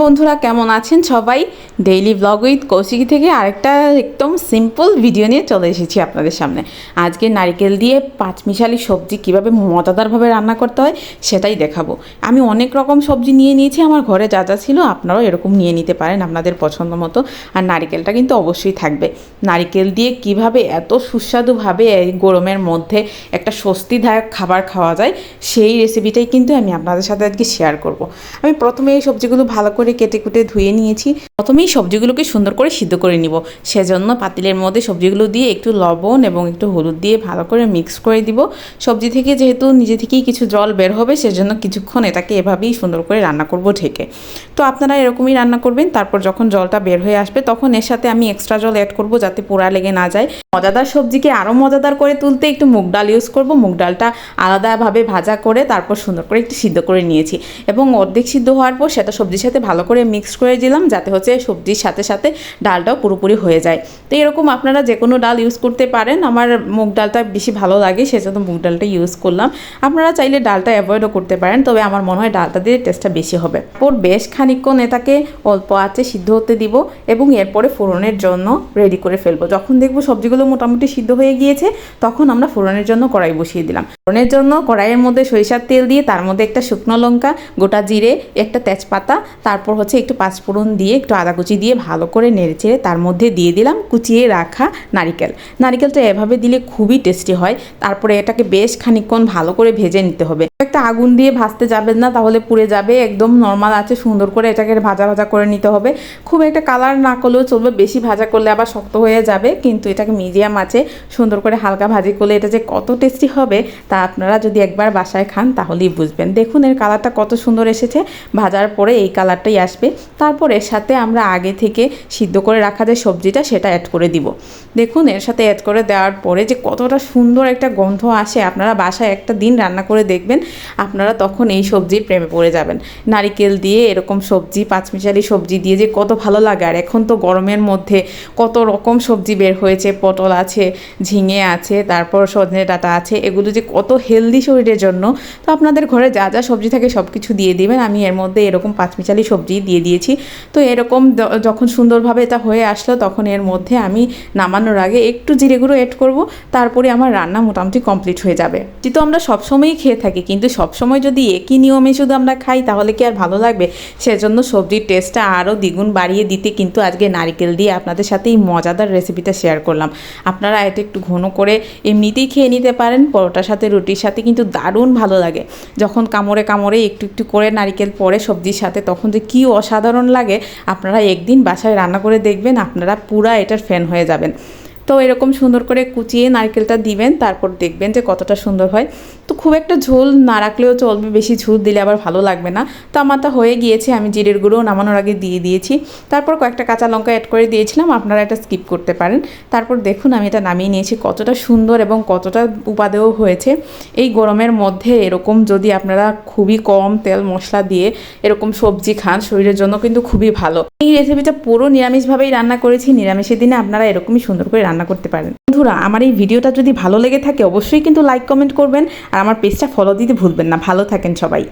বন্ধুরা কেমন আছেন সবাই। ডেইলি ব্লগ উইথ কৌশিকী থেকে আরেকটা একদম সিম্পল ভিডিও নিয়ে চলে এসেছি আপনাদের সামনে। আজকে নারকেল দিয়ে পাঁচমিশালি সবজি কিভাবে মজাদারভাবে রান্না করতে হয় সেটাই দেখাবো। আমি অনেক রকম সবজি নিয়ে নিয়েছি, আমার ঘরে যা যা ছিল আপনারাও এরকম নিয়ে নিতে পারেন আপনাদের পছন্দ মতো। আর নারকেলটা কিন্তু অবশ্যই থাকবে। নারকেল দিয়ে কিভাবে এত সুস্বাদুভাবে এই গরমের মধ্যে একটা স্বস্তিদায়ক খাবার খাওয়া যায় সেই রেসিপিটাই কিন্তু আমি আপনাদের সাথে আজকে শেয়ার করব। আমি প্রথমে এই সবজিগুলো ভালো করে কেটে কুটে ধুয়ে নিয়েছি। প্রথমেই সবজিগুলোকে সুন্দর করে সিদ্ধ করে নিব। সেজন্য পাতিলের মধ্যে সবজিগুলো দিয়ে একটু লবণ এবং একটু হলুদ দিয়ে ভালো করে মিক্স করে দিব। সবজি থেকে যেহেতু নিজে থেকেই কিছু জল বের হবে, সেজন্য কিছুক্ষণ এটাকে এভাবেই সুন্দর করে রান্না করব ঢেকে। তো আপনারা এরকমই রান্না করবেন। তারপর যখন জলটা বের হয়ে আসবে তখন এর সাথে আমি এক্সট্রা জল অ্যাড করব যাতে পোড়া লেগে না যায়। মজাদার সবজিকে আরও মজাদার করে তুলতে একটু মুগ ডাল ইউজ করব। মুগ ডালটা আলাদাভাবে ভাজা করে তারপর সুন্দর করে একটু সিদ্ধ করে নিয়েছি এবং অর্ধেক সিদ্ধ হওয়ার পর সেটা সবজির সাথে ভালো করে মিক্স করে দিলাম যাতে হচ্ছে সবজির সাথে সাথে ডালটাও পুরোপুরি হয়ে যায়। তো এরকম আপনারা যে কোনো ডাল ইউজ করতে পারেন। আমার মুগ ডালটা বেশি ভালো লাগে সেজন্য মুগ ডালটা ইউজ করলাম। আপনারা চাইলে ডালটা অ্যাভয়েডও করতে পারেন, তবে আমার মনে হয় ডালটা দিয়ে টেস্টটা বেশি হবে। এরপর বেশ খানিকক্ষণ এটাকে অল্প আঁচে সিদ্ধ হতে দিব এবং এরপরে ফোড়নের জন্য রেডি করে ফেলবো। যখন দেখবো সবজিগুলো মোটামুটি সিদ্ধ হয়ে গিয়েছে তখন আমরা ফোড়নের জন্য কড়াই বসিয়ে দিলাম। ফোড়নের জন্য কড়াইয়ের মধ্যে সরিষার তেল দিয়ে তার মধ্যে একটা শুকনো লঙ্কা, গোটা জিরে, একটা তেজপাতা, তারপর হচ্ছে একটু পাঁচফোড়ন দিয়ে একটু আদা কুচি দিয়ে ভালো করে নেড়েচেড়ে তার মধ্যে দিয়ে দিলাম কুচিয়ে রাখা নারিকেল। নারিকেলটা এভাবে দিলে খুবই টেস্টি হয়। তারপরে এটাকে বেশ খানিকক্ষণ ভালো করে ভেজে নিতে হবে। একটা আগুন দিয়ে ভাজতে যাবেন না, তাহলে পুড়ে যাবে। একদম নর্মাল আছে সুন্দর করে এটাকে ভাজা ভাজা করে নিতে হবে। খুব একটা কালার না করলেও চলবে, বেশি ভাজা করলে আবার শক্ত হয়ে যাবে। কিন্তু এটাকে মিডিয়াম আছে সুন্দর করে হালকা ভাজি করলে এটা যে কত টেস্টি হবে তা আপনারা যদি একবার বাসায় খান তাহলেই বুঝবেন। দেখুন এর কালারটা কত সুন্দর এসেছে। ভাজার পরে এই কালারটাই আসবে। তারপর এর সাথে আমরা আগে থেকে সিদ্ধ করে রাখা যে সবজিটা সেটা অ্যাড করে দিব। দেখুন এর সাথে অ্যাড করে দেওয়ার পরে যে কতটা সুন্দর একটা গন্ধ আসে, আপনারা বাসায় একটা দিন রান্না করে দেখবেন, আপনারা তখন এই সবজির প্রেমে পড়ে যাবেন। নারিকেল দিয়ে এরকম সবজি, পাঁচমিশালি সবজি দিয়ে যে কত ভালো লাগে। আর এখন তো গরমের মধ্যে কত রকম সবজি বের হয়েছে, পটল আছে, ঝিঙে আছে, তারপর সজনে ডাঁটা আছে, এগুলো যে কত হেলদি শরীরের জন্য। তো আপনাদের ঘরে যা যা সবজি থাকে সব কিছু দিয়ে দিবেন। আমি এর মধ্যে এরকম পাঁচমিশালি সবজি দিয়ে দিয়েছি। তো এরকম যখন সুন্দরভাবে এটা হয়ে আসলো তখন এর মধ্যে আমি নামানোর আগে একটু জিরে গুঁড়ো অ্যাড করব। তারপরে আমার রান্না মোটামুটি কমপ্লিট হয়ে যাবে। যেহেতু আমরা সবসময়ই খেয়ে থাকি, কিন্তু সবসময় যদি একই নিয়মে শুধু আমরা খাই তাহলে কি আর ভালো লাগবে? সেজন্য সবজির টেস্টটা আরও দ্বিগুণ বাড়িয়ে দিতে কিন্তু আজকে নারকেল দিয়ে আপনাদের সাথে এই মজাদার রেসিপিটা শেয়ার করলাম। আপনারা এটা একটু ঘন করে এমনিতেই খেয়ে নিতে পারেন, পরোটার সাথে রুটির সাথে কিন্তু দারুণ ভালো লাগে। যখন কামড়ে কামড়ে একটু একটু করে নারকেল পড়ে সবজির সাথে তখন যে কী অসাধারণ লাগে। আপনারা একদিন বাসায় রান্না করে দেখবেন, আপনারা পুরা এটার ফ্যান হয়ে যাবেন। তো এরকম সুন্দর করে কুচিয়ে নারকেলটা দিবেন, তারপর দেখবেন যে কতটা সুন্দর হয়। তো খুব একটা ঝোল না রাখলেও চলবে, বেশি ঝোল দিলে আবার ভালো লাগবে না। তো আমারটা হয়ে গিয়েছে, আমি জিরের গুঁড়ো নামানোর আগে দিয়ে দিয়েছি। তারপর কয়েকটা কাঁচা লঙ্কা অ্যাড করে দিয়েছিলাম, আপনারা এটা স্কিপ করতে পারেন। তারপর দেখুন আমি এটা নামিয়ে নিয়েছি, কতটা সুন্দর এবং কতটা উপাদেয় হয়েছে। এই গরমের মধ্যে এরকম যদি আপনারা খুবই কম তেল মশলা দিয়ে এরকম সবজি খান শরীরের জন্য কিন্তু খুবই ভালো। এই রেসিপিটা পুরো নিরামিষভাবেই রান্না করেছি। নিরামিষের দিনে আপনারা এরকমই সুন্দর করে রান্না করতে পারেন। বন্ধুরা আমার এই ভিডিওটা যদি ভালো লেগে থাকে অবশ্যই কিন্তু লাইক কমেন্ট করবেন আর আমার পেজটা ফলো দিতে ভুলবেন না। ভালো থাকেন সবাই।